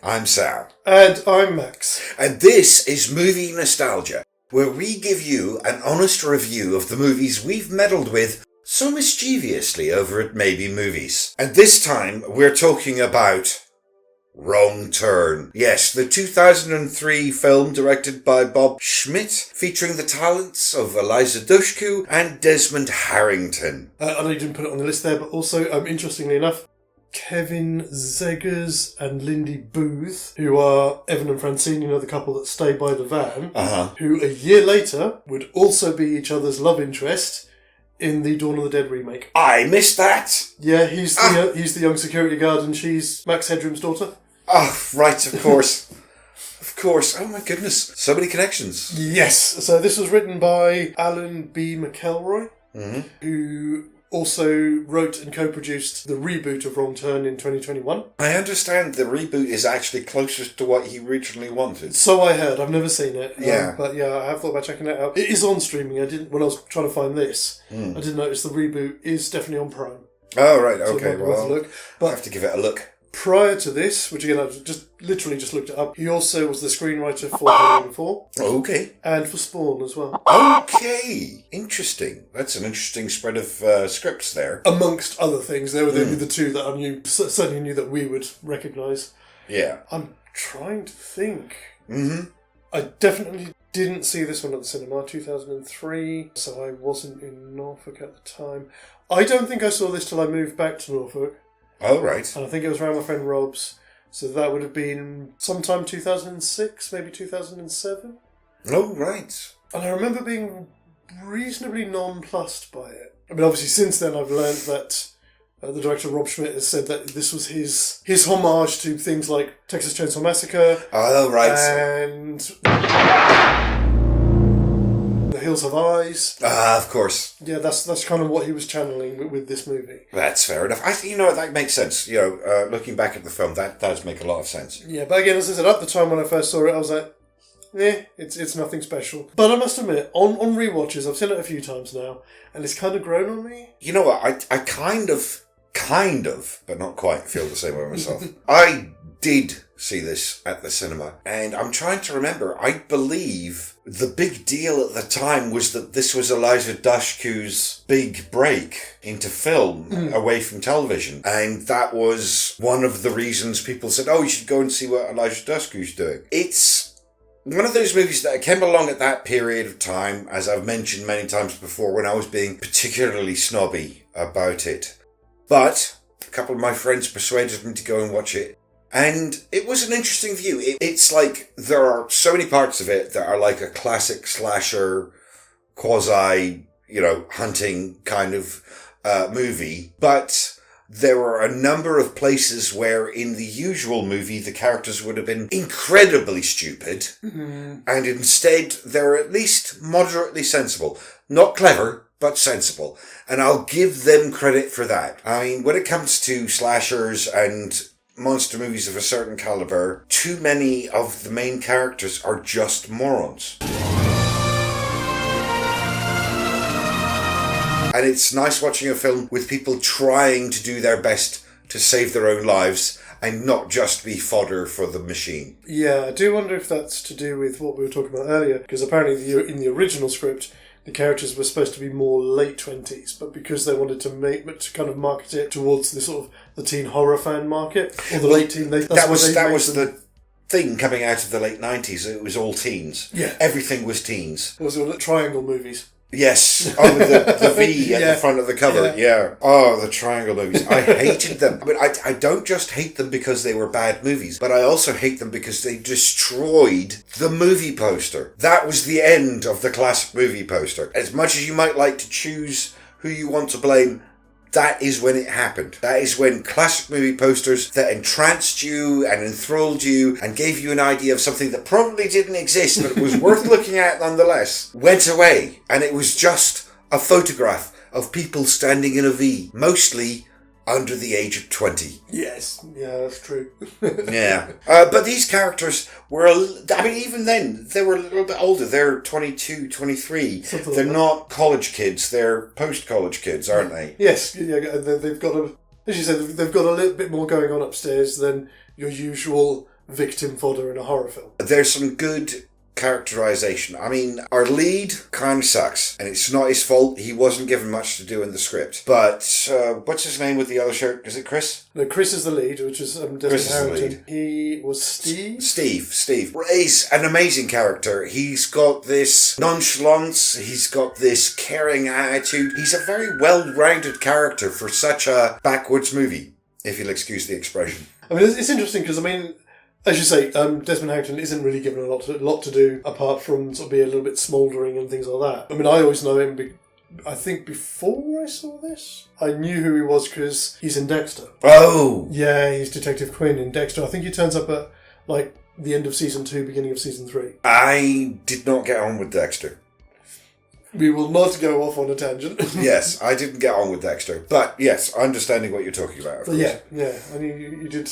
I'm Sal. And I'm Max. And this is Movie Nostalgia, where we give you an honest review of the movies we've meddled with so mischievously over at Maybe Movies. And this time, we're talking about Wrong Turn. Yes, the 2003 film directed by Bob Schmidt, featuring the talents of Eliza Dushku and Desmond Harrington. I know you didn't put it on the list there, but also, interestingly enough, Kevin Zegers and Lindy Booth, who are Evan and Francine, the couple that stay by the van, who a year later would also be each other's love interest in the Dawn of the Dead remake. I missed that! Yeah, he's the young security guard and she's Max Headroom's daughter. Oh, right, of course. Of course. Oh my goodness. So many connections. Yes. So this was written by Alan B. McElroy, who also wrote and co-produced the reboot of Wrong Turn in 2021. I understand the reboot is actually closest to what he originally wanted. So I heard. I've never seen it. Yeah. But yeah, I have thought about checking it out. It is on streaming. When I was trying to find this, I did notice the reboot is definitely on Prime. Oh, right. So Okay. Well, look. But I have to give it a look. Prior to this, which again I just looked it up, he also was the screenwriter for Halloween 4. Okay. And for Spawn as well. Okay. Interesting. That's an interesting spread of scripts there. Amongst other things. They were the two that I certainly knew that we would recognise. Yeah. I'm trying to think. I definitely didn't see this one at the cinema, 2003, so I wasn't in Norfolk at the time. I don't think I saw this till I moved back to Norfolk. Oh, right. And I think it was around my friend Rob's. So that would have been sometime 2006, maybe 2007. Oh, right. And I remember being reasonably nonplussed by it. I mean, obviously, since then I've learned that the director Rob Schmidt has said that this was his homage to things like Texas Chainsaw Massacre. Oh, right. And The Hills Have Eyes. Of course. Yeah, that's kind of what he was channeling with this movie. That's fair enough. I think, that makes sense. Looking back at the film, that does make a lot of sense. Yeah, but again, as I said, at the time when I first saw it, I was like, it's nothing special. But I must admit, on rewatches, I've seen it a few times now, and it's kind of grown on me. You know what? I kind of, but not quite, feel the same way myself. I did see this at the cinema, and I'm trying to remember. I believe the big deal at the time was that this was Eliza Dushku's big break into film away from television, and that was one of the reasons people said, oh, you should go and see what Eliza Dushku's doing. It's one of those movies that came along at that period of time, as I've mentioned many times before, when I was being particularly snobby about it. But a couple of my friends persuaded me to go and watch it. And it was an interesting view. It's like there are so many parts of it that are like a classic slasher, quasi, hunting kind of movie. But there were a number of places where in the usual movie the characters would have been incredibly stupid. And instead they're at least moderately sensible. Not clever, but sensible. And I'll give them credit for that. I mean, when it comes to slashers and monster movies of a certain caliber, too many of the main characters are just morons. And it's nice watching a film with people trying to do their best to save their own lives and not just be fodder for the machine. Yeah, I do wonder if that's to do with what we were talking about earlier, because apparently in the original script, the characters were supposed to be more late 20s, but because they wanted to kind of market it towards the sort of the teen horror fan market, or the late teen... That was the thing coming out of the late 90s. It was all teens. Yeah. Everything was teens. It was all triangle movies. Yes. Oh, with the V at the front of the cover. Yeah. Oh, the triangle movies. I hated them. But I don't just hate them because they were bad movies, but I also hate them because they destroyed the movie poster. That was the end of the classic movie poster. As much as you might like to choose who you want to blame, that is when it happened. That is when classic movie posters that entranced you and enthralled you and gave you an idea of something that probably didn't exist but was worth looking at nonetheless went away. And it was just a photograph of people standing in a V, mostly under the age of 20. Yes, yeah, that's true. Yeah. But these characters were, even then, they were a little bit older. They're 22, 23. Something They're like not college kids. They're post-college kids, aren't they? Yes, they've got as you said, they've got a little bit more going on upstairs than your usual victim fodder in a horror film. There's some good characterization. I mean, our lead kind of sucks, and it's not his fault. He wasn't given much to do in the script. But what's his name with the other shirt? Is it Chris? No, Chris is the lead, which is Desmond Harrington. He was Steve. Steve. He's an amazing character. He's got this nonchalance. He's got this caring attitude. He's a very well-rounded character for such a backwoods movie, if you'll excuse the expression. I mean, it's interesting because, I mean, as you say, Desmond Harrington isn't really given a lot to do apart from sort of be a little bit smouldering and things like that. I mean, I always know him, I think before I saw this, I knew who he was because he's in Dexter. Oh! Yeah, he's Detective Quinn in Dexter. I think he turns up at, like, the end of season 2, beginning of season 3. I did not get on with Dexter. We will not go off on a tangent. Yes, I didn't get on with Dexter. But yes, understanding what you're talking about, of course. Yeah. I mean, you did,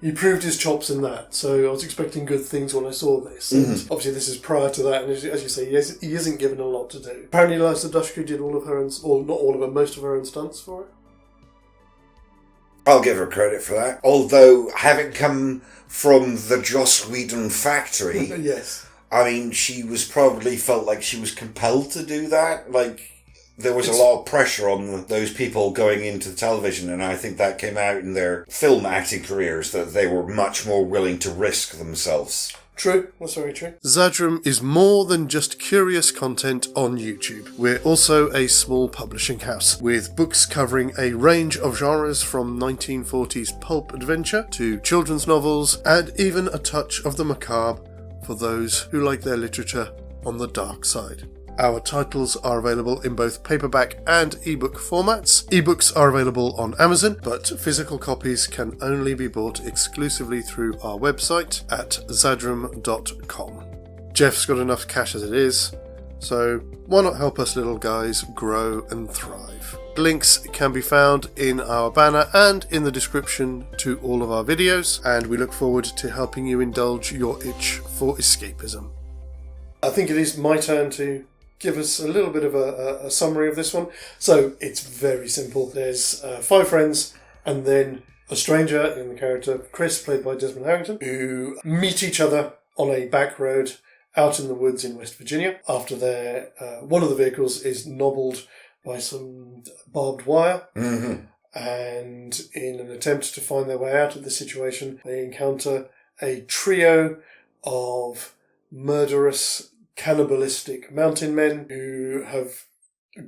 he proved his chops in that. So I was expecting good things when I saw this. And obviously this is prior to that. And as you say, he isn't given a lot to do. Apparently Liza Dushku did all of her own, or not all of her, most of her own stunts for it. I'll give her credit for that. Although, having come from the Joss Whedon factory... Yes. I mean, she was probably felt like she was compelled to do that. Like, there was a lot of pressure on those people going into television, and I think that came out in their film acting careers, that they were much more willing to risk themselves. True, that's very true. Xadrum is more than just curious content on YouTube. We're also a small publishing house, with books covering a range of genres from 1940s pulp adventure to children's novels, and even a touch of the macabre for those who like their literature on the dark side. Our titles are available in both paperback and ebook formats. Ebooks are available on Amazon, but physical copies can only be bought exclusively through our website at xadrum.com. Jeff's got enough cash as it is, so why not help us little guys grow and thrive? Links can be found in our banner and in the description to all of our videos, and we look forward to helping you indulge your itch for escapism. I think it is my turn to give us a little bit of a summary of this one. So it's very simple. There's 5 friends and then a stranger in the character Chris, played by Desmond Harrington, who meet each other on a back road out in the woods in West Virginia after one of the vehicles is nobbled by some barbed wire. Mm-hmm. And in an attempt to find their way out of the situation, they encounter a trio of murderous, cannibalistic mountain men who have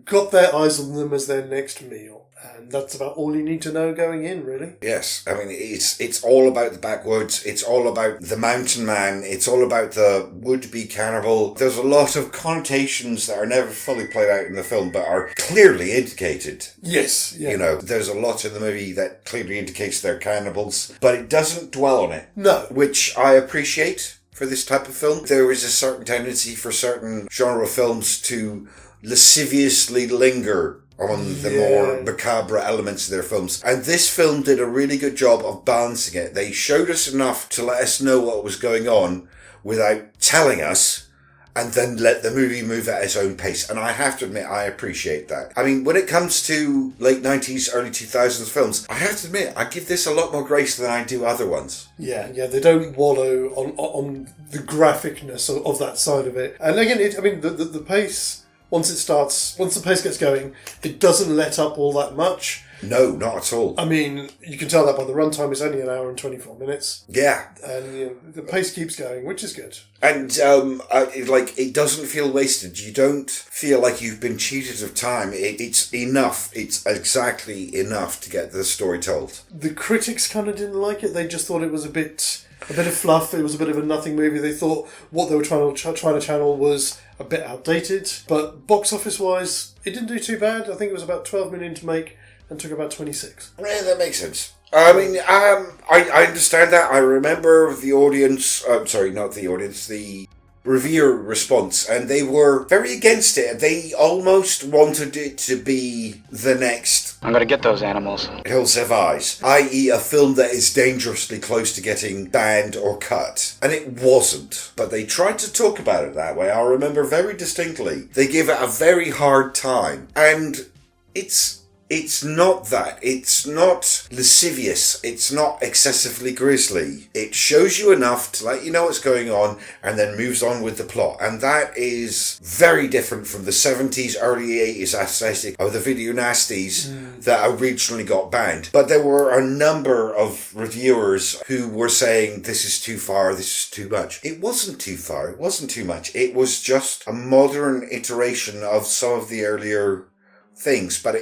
got their eyes on them as their next meal. And that's about all you need to know going in, really. Yes, I mean, it's all about the backwoods, it's all about the mountain man, it's all about the would-be cannibal. There's a lot of connotations that are never fully played out in the film, but are clearly indicated. Yes, yeah. There's a lot in the movie that clearly indicates they're cannibals, but it doesn't dwell on it. No. Which I appreciate for this type of film. There is a certain tendency for certain genre films to lasciviously linger on the more macabre elements of their films. And this film did a really good job of balancing it. They showed us enough to let us know what was going on without telling us, and then let the movie move at its own pace. And I have to admit, I appreciate that. I mean, when it comes to late 90s, early 2000s films, I have to admit, I give this a lot more grace than I do other ones. Yeah, they don't wallow on the graphicness of that side of it. And again, the pace... Once the pace gets going, it doesn't let up all that much. No, not at all. I mean, you can tell that by the runtime. It's only 1 hour and 24 minutes. Yeah. And the pace keeps going, which is good. And, it doesn't feel wasted. You don't feel like you've been cheated of time. It's enough. It's exactly enough to get the story told. The critics kind of didn't like it. They just thought it was a bit of fluff. It was a bit of a nothing movie. They thought what they were trying to channel was a bit outdated. But box office wise, it didn't do too bad. I think it was about 12 million to make and took about 26. Yeah, that makes sense. I mean, I understand that. I remember the audience, the reviewer response, and they were very against it. They almost wanted it to be the next I'm gonna get those animals. Hills Have Eyes, i.e. a film that is dangerously close to getting banned or cut. And it wasn't. But they tried to talk about it that way. I remember very distinctly. They gave it a very hard time. And it's It's not that. It's not lascivious. It's not excessively grisly. It shows you enough to let you know what's going on and then moves on with the plot. And that is very different from the 70s, early 80s aesthetic of the video nasties that originally got banned. But there were a number of reviewers who were saying, this is too far, this is too much. It wasn't too far. It wasn't too much. It was just a modern iteration of some of the earlier things. But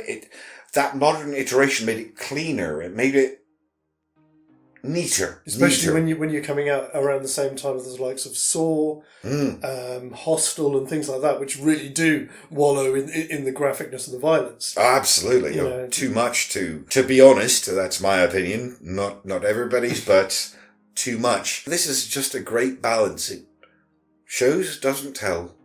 that modern iteration made it cleaner. It made it neater. Especially when you're coming out around the same time as the likes of Saw, Hostel and things like that, which really do wallow in the graphicness and the violence. Absolutely. You know, too much to be honest, that's my opinion. Not everybody's, but too much. This is just a great balance. It shows, doesn't tell.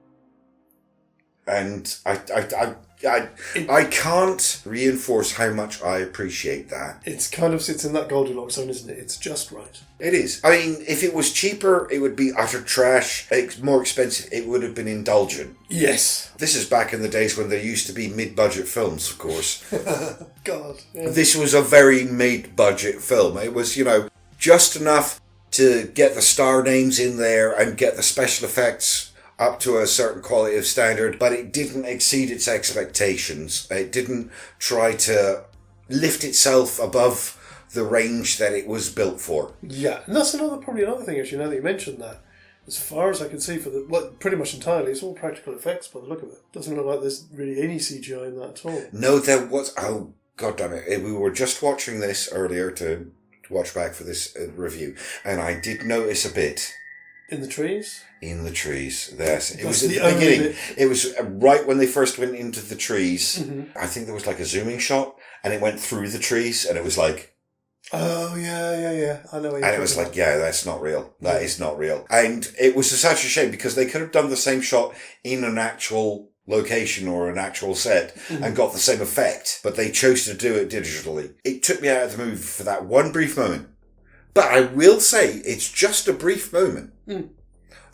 And I can't reinforce how much I appreciate that. It's kind of sits in that Goldilocks zone, isn't it? It's just right. It is. I mean, if it was cheaper, it would be utter trash. It's more expensive, it would have been indulgent. Yes. This is back in the days when there used to be mid-budget films, of course. God. Yeah. This was a very mid-budget film. It was, just enough to get the star names in there and get the special effects up to a certain quality of standard, but it didn't exceed its expectations. It didn't try to lift itself above the range that it was built for. Yeah, and that's probably another thing, actually, now that you mentioned that. As far as I can see, pretty much entirely, it's all practical effects by the look of it. Doesn't look like there's really any CGI in that at all. No, there was... Oh, God damn it. We were just watching this earlier to watch back for this review, and I did notice a bit. In the trees? In the trees, yes. It was at the beginning. It was right when they first went into the trees. Mm-hmm. I think there was like a zooming shot, and it went through the trees, and it was like... Oh, yeah. I know what you're And it was like, yeah, that's not real. That is not real. And it was such a shame, because they could have done the same shot in an actual location or an actual set and got the same effect, but they chose to do it digitally. It took me out of the movie for that one brief moment. But I will say, it's just a brief moment. Mm.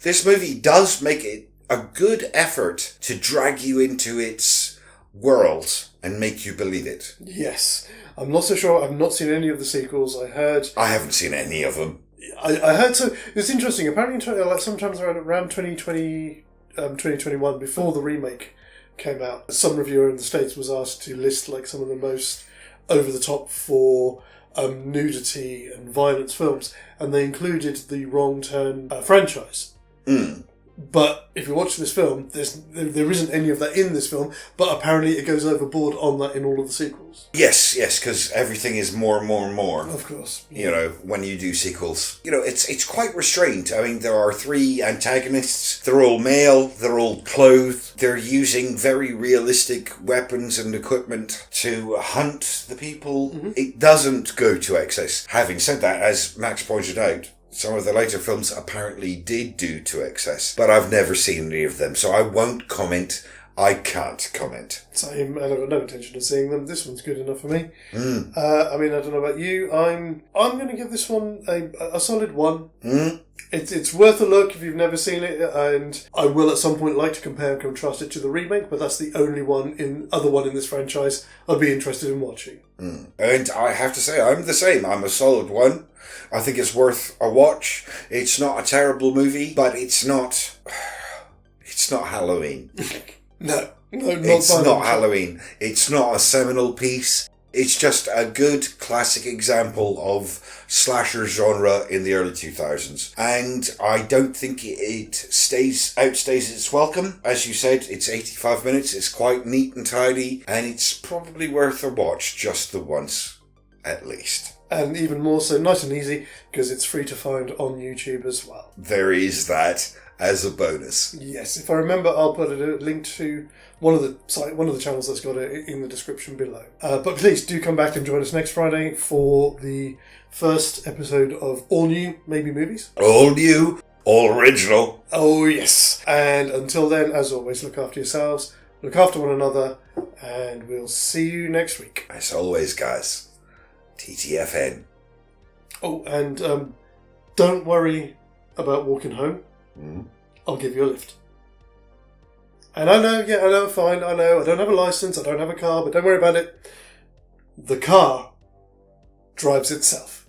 This movie does make it a good effort to drag you into its world and make you believe it. Yes. I'm not so sure. I've not seen any of the sequels. I haven't seen any of them. I heard so. It's interesting. Apparently, sometimes around 2020, 2021, before the remake came out, some reviewer in the States was asked to list like some of the most over-the-top for nudity and violence films, and they included the Wrong Turn franchise. Mm. But if you watch this film, there isn't any of that in this film, but apparently it goes overboard on that in all of the sequels. Yes, because everything is more and more and more. Of course. When you do sequels. It's quite restrained. I mean, there are 3 antagonists. They're all male. They're all clothed. They're using very realistic weapons and equipment to hunt the people. Mm-hmm. It doesn't go to excess. Having said that, as Max pointed out, some of the later films apparently did do to excess, but I've never seen any of them, so I won't comment. I can't comment. Same, and I've got no intention of seeing them. This one's good enough for me. Mm. I don't know about you. I'm going to give this one a solid 1. Mm. It's worth a look if you've never seen it, and I will at some point like to compare and contrast it to the remake, but that's the only other one in this franchise I'd be interested in watching. Mm. And I have to say, I'm the same. I'm a solid 1. I think it's worth a watch. It's not a terrible movie, but it's not Halloween. No, it's not Halloween. It's not a seminal piece. It's just a good classic example of slasher genre in the early 2000s. And I don't think it outstays its welcome. As you said, it's 85 minutes. It's quite neat and tidy. And it's probably worth a watch just the once, at least. And even more so, nice and easy, because it's free to find on YouTube as well. There is that as a bonus. Yes, if I remember, I'll put a link to one of the channels that's got it in the description below. But please do come back and join us next Friday for the first episode of All New Maybe Movies. All new, all original. Oh yes. And until then, as always, look after yourselves, look after one another, and we'll see you next week. As always, guys. TTFN. Oh, and don't worry about walking home. Mm. I'll give you a lift. And I know, fine, I know, I don't have a license, I don't have a car, but don't worry about it. the car drives itself.